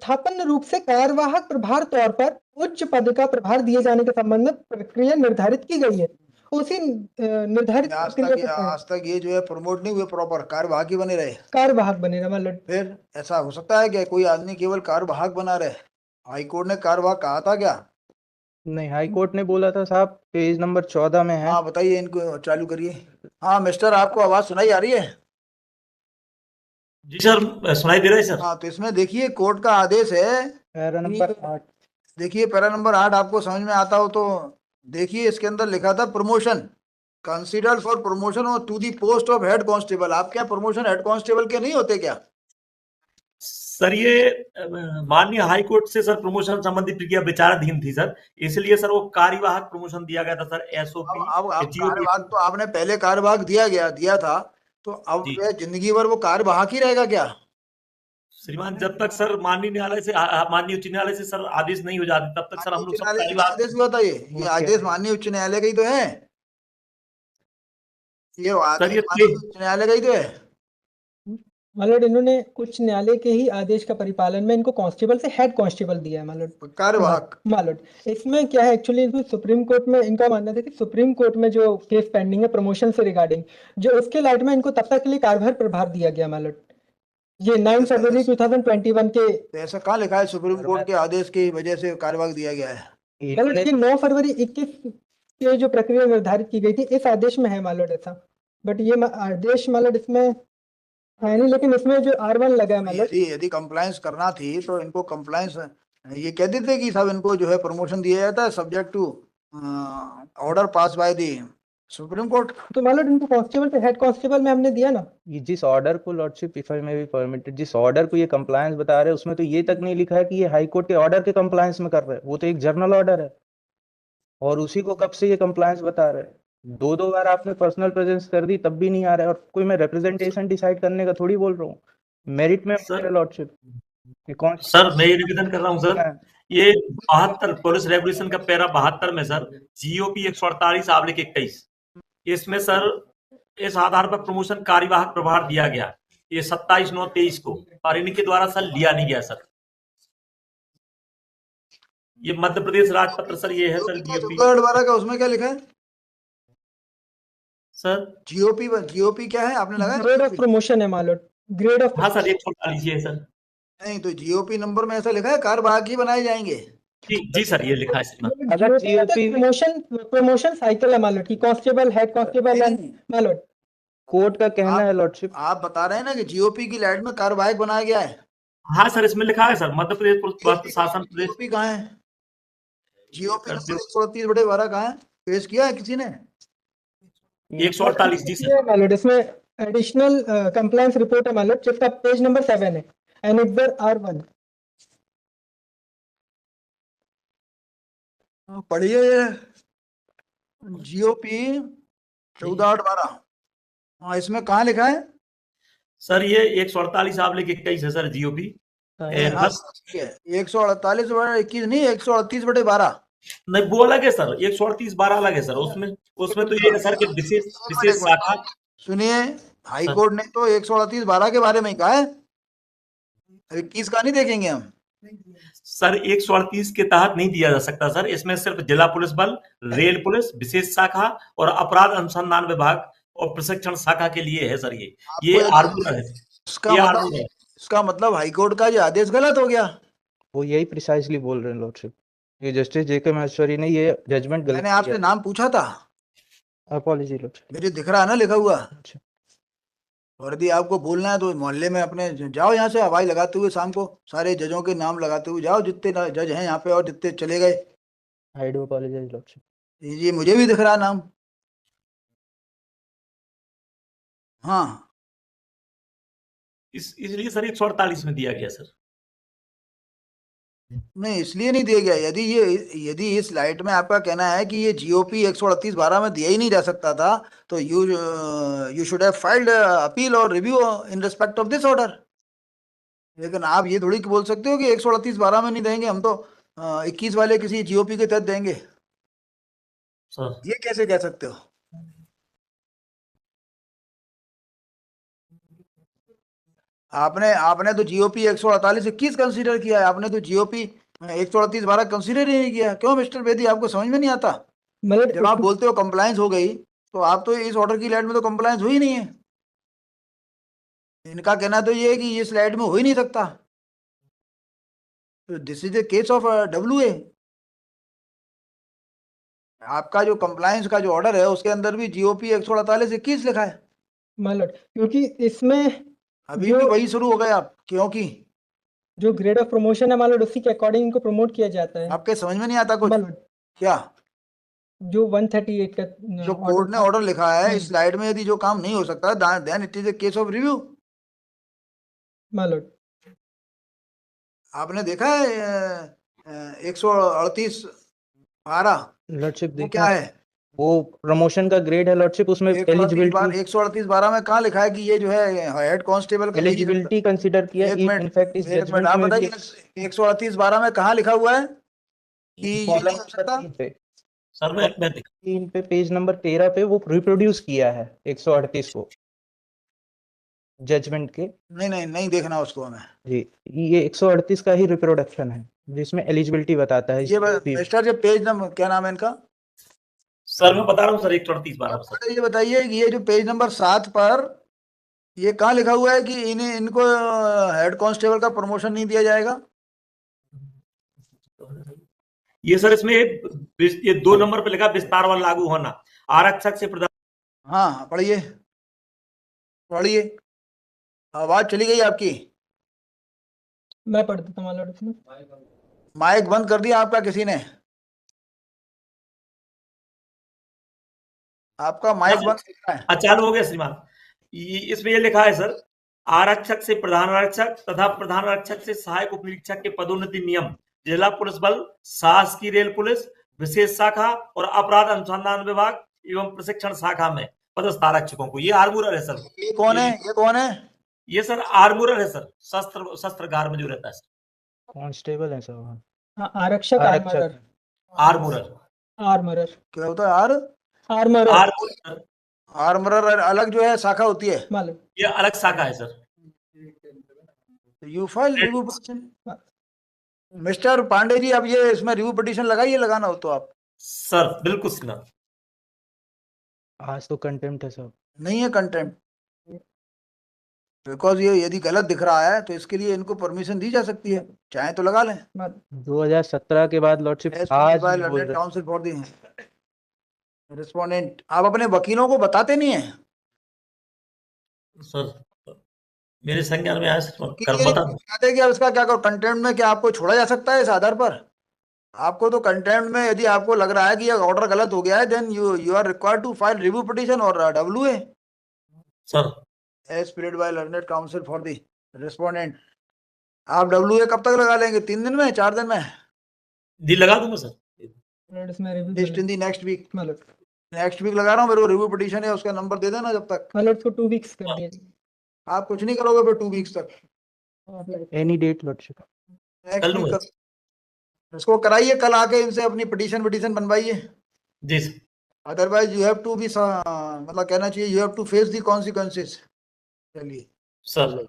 स्थापन रूप से कार्यवाहक प्रभार तौर पर उच्च पद का प्रभार दिए जाने के संबंध में प्रक्रिया निर्धारित की गई है। उसी निर्धारित प्रक्रिया के तहत आज तक ये जो है प्रमोट नहीं हुए, प्रॉपर कार्यवाहक ही बने रहे। कार्यवाहक बने रहे मतलब। फिर ऐसा हो सकता है कि कोई आदमी केवल कार्यवाहक बना रहे? हाईकोर्ट ने कार्यवाहक कहा था क्या? नहीं, हाई कोर्ट ने बोला था साहब, पेज नंबर 14 में है। हाँ बताइए, इनको चालू करिए। हाँ मिस्टर, आपको आवाज सुनाई आ रही है? जी सर, सुनाई दे रहा है सर। हाँ, तो इसमें देखिए कोर्ट का आदेश है, पैरा नंबर 8। देखिए पैरा नंबर 8, आपको समझ में आता हो तो देखिए। इसके अंदर लिखा था प्रमोशन कंसीडर्ड फॉर प्रमोशन और to the post of head constable. आप क्या प्रमोशन हेड कांस्टेबल के नहीं होते क्या? सर ये माननीय हाई कोर्ट से सर प्रमोशन संबंधी प्रक्रिया विचाराधीन थी सर, इसलिए सर वो कार्यवाहक प्रमोशन दिया गया था सर, एसओपी अब जीओपी। कार्यवाहक तो आपने पहले कार्यवाहक दिया था, तो अब जी। जो जिंदगी भर वो कार्यवाहक ही रहेगा क्या? श्रीमान, जब तक सर माननीय न्यायालय से माननीय उच्च न्यायालय से सर आदेश नहीं हो जाते तब तक सर हम लोग उच्च सब न्यायालय का आदेश हुआ था। ये आदेश माननीय उच्च न्यायालय का ही तो है। ये आदेश माननीय उच्च न्यायालय का ही तो है। मतलब इन्होंने उच्च न्यायालय के ही आदेश का परिपालन में इनको कांस्टेबल से हेड कांस्टेबल दिया है मतलब कार्यवाहक। मतलब इसमें क्या है एक्चुअली, इसमें सुप्रीम कोर्ट में इनका मानना था कि सुप्रीम कोर्ट में जो केस पेंडिंग है प्रमोशन से रिगार्डिंग, जो उसके लाइट में इनको तब तक के लिए कार्यभार प्रभार दिया गया मतलब ये 9 फरवरी 2021 के। तो ऐसा कहाँ लिखा है सुप्रीम कोर्ट के आदेश की वजह से कार्यवाहक दिया गया है? मतलब ये 9 फरवरी 21 के जो प्रक्रिया निर्धारित की गई थी इस आदेश में है मालूम ऐसा, बट ये आदेश मतलब इसमें है नहीं, लेकिन इसमें जो R1 लगा है मतलब। यदि कंप्लायंस करना थी तो इनको कंप्लायंस ये कह देते कि साहब इनको जो है प्रमोशन दिया जाता है subject to order pass by the Supreme Court. तो मतलब इनको कांस्टेबल से हेड कांस्टेबल में हमने दिया ना। ये जिस ऑर्डर को lordship if I may be permitted, जिस ऑर्डर को ये कंप्लायंस बता रहे हैं उसमें तो ये तक नहीं लिखा है कि ये हाई कोर्ट के ऑर्डर के कंप्लायंस में कर रहे हैं। वो तो एक जर्नल ऑर्डर है और उसी को कब से ये कंप्लायंस बता रहे हैं। 2 बार आपने पर्सनल प्रेजेंस कर दी तब भी नहीं आ रहा है। और कोई मैं रिप्रेजेंटेशन डिसाइड करने का थोड़ी बोल रहा हूँ, मेरिट में लॉर्डशिप। सर मैं ये निवेदन कर रहा हूँ सर, ये 72 पुलिस रेगुलेशन का पैरा 72 में सर जीओपी 148/21 इसमें सर इस आधार पर प्रमोशन कार्यवाहक प्रभार दिया गया, ये 27/9/23 को, और इनके द्वारा सर लिया नहीं गया सर। ये मध्य प्रदेश राजपत्र सर, ये है सर जीओपी 12 का। उसमें क्या लिखा है सर? जीओपी क्या है आपने लगाया? ग्रेड ऑफ प्रमोशन है मालूम, ग्रेड ऑफ। हाँ सर 148 है सर। नहीं तो जीओपी नंबर में ऐसा लिखा है कार्यवाहक ही बनाए जाएंगे। जी सर, ये लिखा है। अगर प्रमोशन साइकिल है मालूम कि कांस्टेबल हेड कांस्टेबल है मालूम। कोर्ट का कहना है लॉर्डशिप। आप बता रहे हैं ना कि जीओपी की लाइट में कार्यवाहक बनाया गया है। हाँ सर, इसमें लिखा है सर मध्य प्रदेश पुलिस प्रशासन प्रदेश। जीओपी कहाँ है? जीओपी 138/12 कहाँ है? पेश किया है किसी ने? 148 जी सर। मालूम इसमें एडिशनल कंप्लायंस रिपोर्ट है मालूम, जिसका पेज नंबर 7 है, एनेक्सर R1। पढ़िए जीओपी 14/8/12। हाँ, इसमें कहाँ लिखा है सर? ये 148/21 है सर जीओपी। 148/21 नहीं, 138/12। नहीं, वो अलग है सर, 138/12 अलग है सर। उसमें तो ये है सर कि विशेष शाखा। सुनिए, हाई कोर्ट ने तो 138/12 के बारे में कहा है, 21 का नहीं देखेंगे हम सर। 138 के तहत नहीं दिया जा सकता सर, इसमें सिर्फ जिला पुलिस बल, रेल पुलिस विशेष शाखा और अपराध अनुसंधान विभाग और प्रशिक्षण शाखा के लिए है सर। ये आर्डर है। इसका मतलब हाई कोर्ट का ये आदेश गलत हो गया। वो यही प्रिसाइसली बोल रहे हैं लॉर्डशिप, ये जस्टिस जेके महेश्वरी ने ये जजमेंट गलत। मैंने आपसे नाम पूछा था। Apology lordship. मुझे दिख रहा है ना लिखा हुआ। अच्छा। और यदि आपको बोलना है तो मोहल्ले में अपने जाओ, यहाँ से हवाई लगाते हुए शाम को सारे जजों के नाम लगाते हुए जाओ, जितने जज हैं यहाँ पे और जितने चले गए। I do apologise lordship. जी मुझे भी दिख रहा है नाम। हाँ, इसलिए सर 148 में दिया गया सर। नहीं इसलिए नहीं दिया गया। यदि इस लाइट में आपका कहना है कि ये जीओपी 138/12 में दिया ही नहीं जा सकता था, तो you should have filed appeal और review in respect of this order. लेकिन आप ये थोड़ी बोल सकते हो कि 138/12 में नहीं देंगे हम तो 21 वाले किसी जीओपी के तहत देंगे सर। ये कैसे कह सकते हो? आपने आपने तो जीओपी 148-21 कंसीडर किया है, आपने तो जीओपी 138-12 कंसीडर ही नहीं किया। क्यों मिस्टर बेदी, आपको समझ में नहीं आता? मतलब जब आप बोलते हो कंप्लायंस हो गई, तो आप तो इस ऑर्डर की लाइट में तो कंप्लायंस हुई नहीं है। इनका कहना तो ये है कि ये स्लाइड में हो ही नहीं सकता। तो this is a case of WA. आपका जो कंप्लायंस का जो ऑर्डर है उसके अंदर भी जीओपी 148-21 लिखा है। मतलब क्योंकि इसमें अभी भी वही शुरू हो गए आप, क्योंकि जो ग्रेड ऑफ प्रमोशन है मतलब उसी के अकॉर्डिंग इनको प्रमोट किया जाता है। आपके समझ में नहीं आता कुछ? मतलब क्या जो 138 का जो कोर्ट ने ऑर्डर लिखा है इस स्लाइड में, यदि जो काम नहीं हो सकता then it is a case of review. मतलब आपने देखा है 138-12 लॉर्डशिप वो देखा क्या है? वो प्रमोशन का ग्रेड है लॉर्डशिप, उसमें एलिजिबिलिटी 138-12 में कहाँ लिखा है कि ये जो है हेड कांस्टेबल का एलिजिबिलिटी कंसीडर किया। एक इफ मिनट, इनफैक्ट इस एक मिनट, जजमेंट आप में भी बताइए 138-12 में कहाँ लिखा हुआ है कि ये नहीं कॉलम हो सकता? 13 पे, सर मैं 3 पे, पेज नंबर 13 पे वो रिप्रोड्यूस किया है 138 को जजमेंट के। नहीं नहीं नहीं, देखना उसको हमें। जी, ये 138 का ही रिप्रोडक्शन है जिसमें एलिजिबिलिटी बताता है। ये मिस्टर, ये पेज नंबर क्या नाम है इनका? सर मैं बता रहा हूँ सर 138-12 सर। ये बताइए कि ये जो पेज नंबर 7 पर ये कहाँ लिखा हुआ है कि इनको हेड कांस्टेबल का प्रमोशन नहीं दिया जाएगा? ये सर इसमें ये 2 नंबर पे लिखा विस्तार वाला लागू होना आरक्षक से प्रदान। हाँ पढ़िए पढ़िए, आवाज चली गई आपकी। मैं पढ़ देता हूँ मतलब इसमें। माइक बंद कर दिया आपका किसी ने? आपका माइक बंद दिख रहा है। चालू हो गया श्रीमान। इसमें ये लिखा है सर, आरक्षक से प्रधान आरक्षक तथा प्रधान आरक्षक से सहायक उप निरीक्षक के पदोन्नति नियम जिला पुलिस बल, शासकीय रेल पुलिस विशेष शाखा और अपराध अनुसंधान विभाग एवं प्रशिक्षण शाखा में पदस्थ आरक्षकों को, ये आर्मूरर है सर। ये कौन है? ये कौन है? ये सर आर्मूरर है सर, शस्त्रगार में जो रहता है सर। कांस्टेबल है सर। हाँ, आरक्षक आर्मरर। आर्मूरर आर्मरर क्या होता है? आर आर्मरर आर्मूरर आर्मरर अलग जो है शाखा होती है। मतलब ये अलग शाखा है sir. You file review petition. Mister Pandey ji, अब ये इसमें रिव्यू पिटीशन लगाइए, लगाना हो तो आप। सर बिल्कुल श्रीमान। आज तो कंटेम्प्ट है सर। नहीं है कंटेंट, बिकॉज ये यदि गलत दिख रहा है तो इसके लिए इनको परमिशन दी जा सकती है, चाहे तो लगा लें। 2017 के बाद लॉर्डशिप आज बोल रहे काउंसिल फॉर दी रिस्पोंडेंट। आप अपने वकीलों को बताते नहीं है? सर मेरे संज्ञान में आया सर, कि कर ये बता दूं। बताते कि अब इसका क्या करो कंटेंट में, क्या आपको छोड़ा जा सकता है इस आधार पर? आपको तो कंटेंट में यदि आपको लग रहा है कि ये ऑर्डर गलत हो गया है, then you are required to file review petition और WA sir as period by learned counsel for the respondent. आप डब्ल्यूए कब तक लगा लेंगे? 3 दिन में, 4 दिन में? जी लगा दूंगा सर। इसमें review just in the next week. मतलब नेक्स्ट वीक लगा रहा हूँ, मेरे को रिव्यू पिटीशन है उसका नंबर दे देना जब तक। मतलब इसको 2 वीक्स कर दिया। आप कुछ नहीं करोगे फिर 2 वीक्स तक? Any date lordship. नेक्स्ट कल वीक लूंगा। इसको कराइए, कल आके इनसे अपनी पिटीशन बनवाइए। जी sir. Otherwise you have to be, मतलब कहना चाहिए you have to face the consequences. चलिए सर